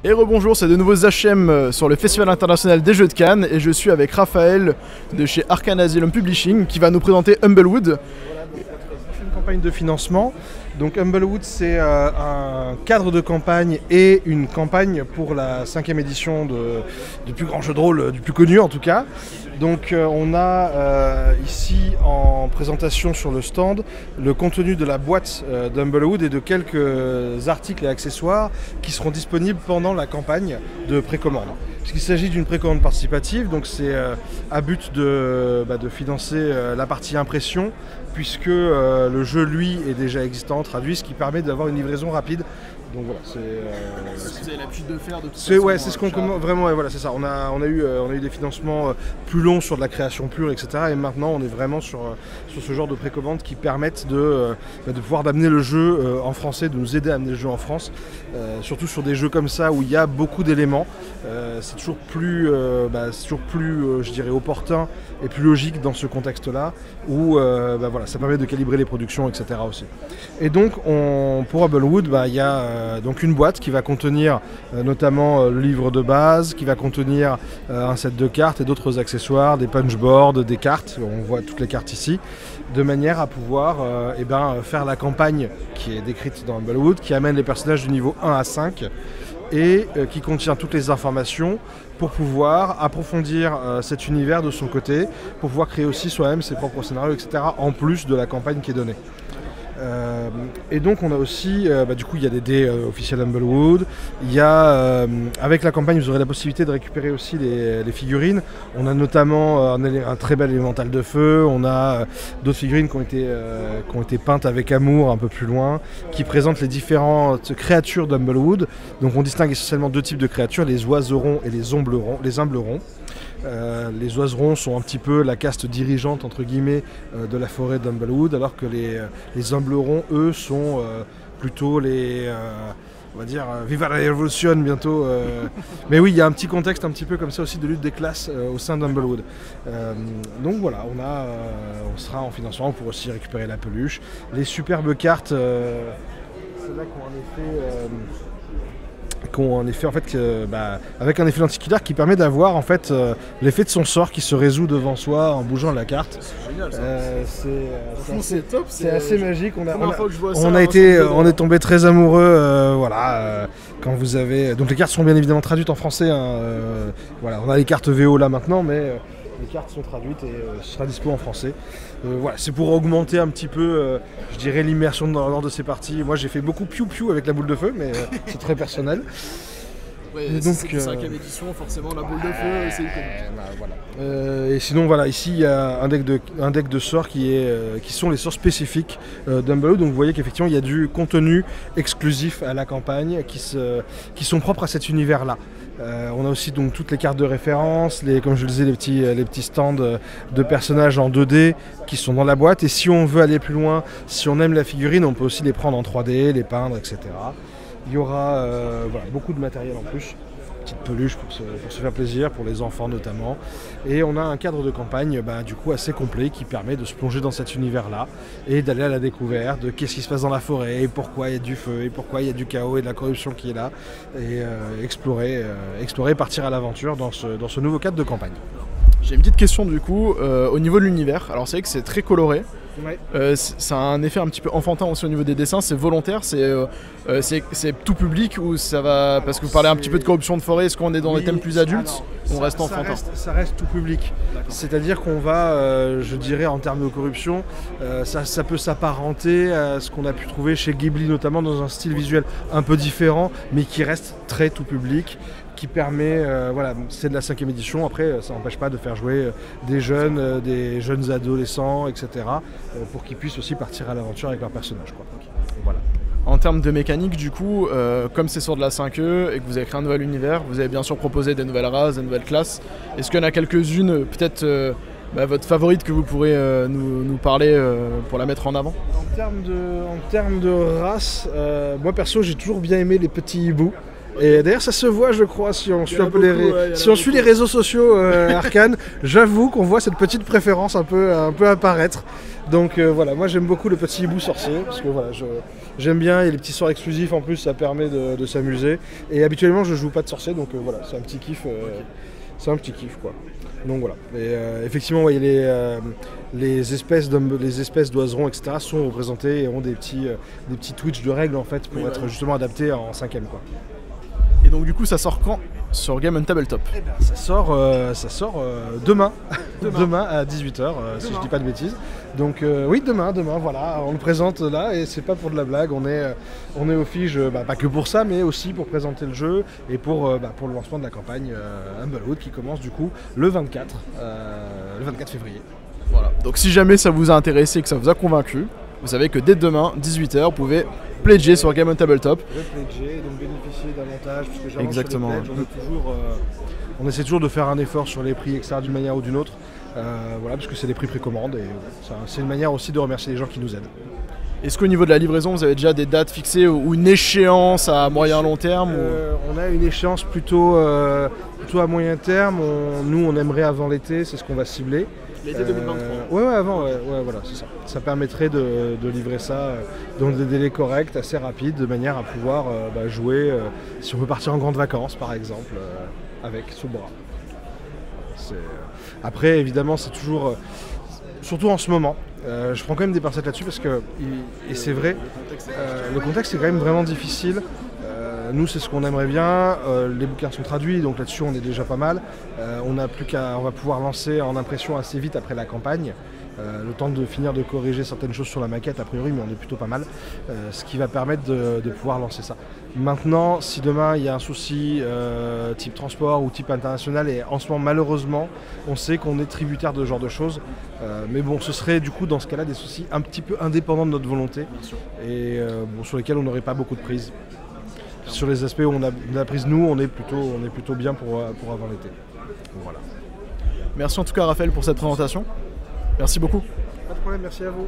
Et rebonjour, c'est de nouveau Zachem sur le Festival International des Jeux de Cannes et je suis avec Raphaël de chez Arcane Asylum Publishing qui va nous présenter Humblewood. C'est une campagne de financement. Donc Humblewood, c'est un cadre de campagne et une campagne pour la 5e édition du plus grand jeu de rôle, du plus connu en tout cas. Donc on a ici en présentation sur le stand le contenu de la boîte d'Humblewood et de quelques articles et accessoires qui seront disponibles pendant la campagne de précommande. Puisqu'il s'agit d'une précommande participative, donc c'est à but de financer la partie impression, puisque le jeu lui est déjà existant, traduit, ce qui permet d'avoir une livraison rapide. Donc voilà, Vous avez l'habitude de faire de toute façon. Ouais, c'est ce qu'on commence vraiment. Ouais, voilà, c'est ça. On a eu des financements plus longs sur de la création pure, etc. Et maintenant, on est vraiment sur ce genre de précommande qui permettent de pouvoir d'amener le jeu en français, de nous aider à amener le jeu en France. Surtout sur des jeux comme ça où il y a beaucoup d'éléments, c'est toujours plus, je dirais, opportun et plus logique dans ce contexte-là où voilà, ça permet de calibrer les productions, etc. aussi. Et donc, pour Humblewood, il y a donc une boîte qui va contenir notamment le livre de base, qui va contenir un set de cartes et d'autres accessoires, des punchboards, des cartes, on voit toutes les cartes ici, de manière à pouvoir faire la campagne qui est décrite dans Humblewood, qui amène les personnages du niveau 1 à 5 et qui contient toutes les informations pour pouvoir approfondir cet univers de son côté, pour pouvoir créer aussi soi-même ses propres scénarios, etc., en plus de la campagne qui est donnée. Et donc on a aussi, du coup il y a des dés officiels Humblewood, il y a, avec la campagne vous aurez la possibilité de récupérer aussi les figurines, on a notamment un très bel élémental de feu, on a d'autres figurines qui ont été peintes avec amour un peu plus loin, qui présentent les différentes créatures d'Humblewood. Donc on distingue essentiellement deux types de créatures, les oiserons et les humblerons. Les oiserons sont un petit peu la caste dirigeante entre guillemets de la forêt d'Humblewood, alors que les humblerons, eux, sont plutôt on va dire, viva la révolution bientôt. Mais oui, il y a un petit contexte un petit peu comme ça aussi de lutte des classes au sein d'Humblewood. Donc voilà, on sera en financement pour aussi récupérer la peluche. Les superbes cartes, c'est là qu'on en effet avec un effet lenticulaire qui permet d'avoir en fait l'effet de son sort qui se résout devant soi en bougeant la carte. C'est génial ça. C'est top, c'est assez magique. On est tombé très amoureux quand vous avez, donc les cartes sont bien évidemment traduites en français, voilà, on a les cartes VO là maintenant, mais les cartes sont traduites et ce sera dispo en français. Voilà, c'est pour augmenter un petit peu, je dirais, l'immersion lors de ces parties. Moi j'ai fait beaucoup piou-piou avec la boule de feu, mais c'est très personnel. Ouais, c'est la 5e édition, forcément la boule de feu, c'est voilà. Et sinon voilà, ici il y a un deck de sorts qui sont les sorts spécifiques d'Humblewood. Donc vous voyez qu'effectivement il y a du contenu exclusif à la campagne qui sont propres à cet univers là. On a aussi donc toutes les cartes de référence, comme je le disais, les petits stands de personnages en 2D qui sont dans la boîte. Et si on veut aller plus loin, si on aime la figurine, on peut aussi les prendre en 3D, les peindre, etc. Il y aura beaucoup de matériel en plus, petite peluche pour se faire plaisir, pour les enfants notamment. Et on a un cadre de campagne du coup assez complet qui permet de se plonger dans cet univers-là et d'aller à la découverte de qu'est-ce qui se passe dans la forêt, et pourquoi il y a du feu, et pourquoi il y a du chaos et de la corruption qui est là, et explorer, partir à l'aventure dans ce nouveau cadre de campagne. J'ai une petite question du coup, au niveau de l'univers. Alors c'est vrai que c'est très coloré. Ouais. Ça a un effet un petit peu enfantin aussi au niveau des dessins, c'est volontaire, c'est tout public ou ça va, parce que vous parlez un petit peu de corruption de forêt, est-ce qu'on est dans des thèmes plus adultes ou on reste enfantin? Ça reste tout public, c'est-à-dire qu'on va, je dirais en termes de corruption, ça peut s'apparenter à ce qu'on a pu trouver chez Ghibli notamment dans un style visuel un peu différent mais qui reste très tout public, qui permet, c'est de la 5e édition, après ça n'empêche pas de faire jouer des jeunes adolescents, etc. Pour qu'ils puissent aussi partir à l'aventure avec leur personnage, quoi. Voilà. En termes de mécanique, du coup, comme c'est sur de la 5e et que vous avez créé un nouvel univers, vous avez bien sûr proposé des nouvelles races, des nouvelles classes. Est-ce qu'il y en a quelques-unes, peut-être votre favorite que vous pourrez nous parler pour la mettre en avant? En termes de race, moi perso j'ai toujours bien aimé les petits hiboux. Et d'ailleurs ça se voit je crois si on suit un peu si on suit les réseaux sociaux Arcane, j'avoue qu'on voit cette petite préférence un peu apparaître. Donc voilà, moi j'aime beaucoup le petit hibou sorcier, parce que voilà, j'aime bien, il y a les petits sorts exclusifs en plus, ça permet de s'amuser. Et habituellement je joue pas de sorcier, donc voilà, c'est un petit kiff. C'est un petit kiff quoi. Donc voilà. Et effectivement, ouais, les espèces d'oiserons, etc. sont représentées et ont des petits twitch de règles en fait pour être justement adaptés en 5ème quoi. Et donc du coup ça sort quand sur Game on Tabletop? Eh ben, ça sort demain. Demain à 18h, si je dis pas de bêtises. Donc oui, demain, voilà, on le présente là et c'est pas pour de la blague, on est au Fige, pas que pour ça, mais aussi pour présenter le jeu et pour le lancement de la campagne Humblewood qui commence du coup le 24 février. Voilà. Donc si jamais ça vous a intéressé et que ça vous a convaincu, vous savez que dès demain, 18h, vous pouvez pledger sur Game on Tabletop. Pledger, donc bénéficier davantage, parce que généralement exactement. Sur les pledges, on essaie toujours de faire un effort sur les prix, etc. d'une manière ou d'une autre. Voilà, parce que c'est des prix précommande et c'est une manière aussi de remercier les gens qui nous aident. Est-ce qu'au niveau de la livraison, vous avez déjà des dates fixées ou une échéance à moyen long terme On a une échéance plutôt à moyen terme. Nous, on aimerait avant l'été, c'est ce qu'on va cibler. L'été 2023. Ouais, avant, voilà, c'est ça. Ça permettrait de livrer ça dans des délais corrects, assez rapides, de manière à pouvoir jouer, si on veut partir en grandes vacances, par exemple, avec sous le bras. Après, évidemment, c'est toujours, surtout en ce moment, je prends quand même des pincettes là-dessus parce que, et c'est vrai, le contexte est quand même vraiment difficile. Nous, c'est ce qu'on aimerait bien. Les bouquins sont traduits, donc là-dessus, on est déjà pas mal. On va pouvoir lancer en impression assez vite après la campagne. Le temps de finir de corriger certaines choses sur la maquette, a priori, mais on est plutôt pas mal. Ce qui va permettre de pouvoir lancer ça. Maintenant, si demain, il y a un souci type transport ou type international, et en ce moment, malheureusement, on sait qu'on est tributaire de ce genre de choses. Mais bon, ce serait du coup, dans ce cas-là, des soucis un petit peu indépendants de notre volonté. Et sur lesquels on n'aurait pas beaucoup de prise. Sur les aspects où on a la prise, nous, on est plutôt bien pour avant l'été. Voilà. Merci en tout cas Raphaël pour cette présentation. Merci beaucoup. Pas de problème, merci à vous.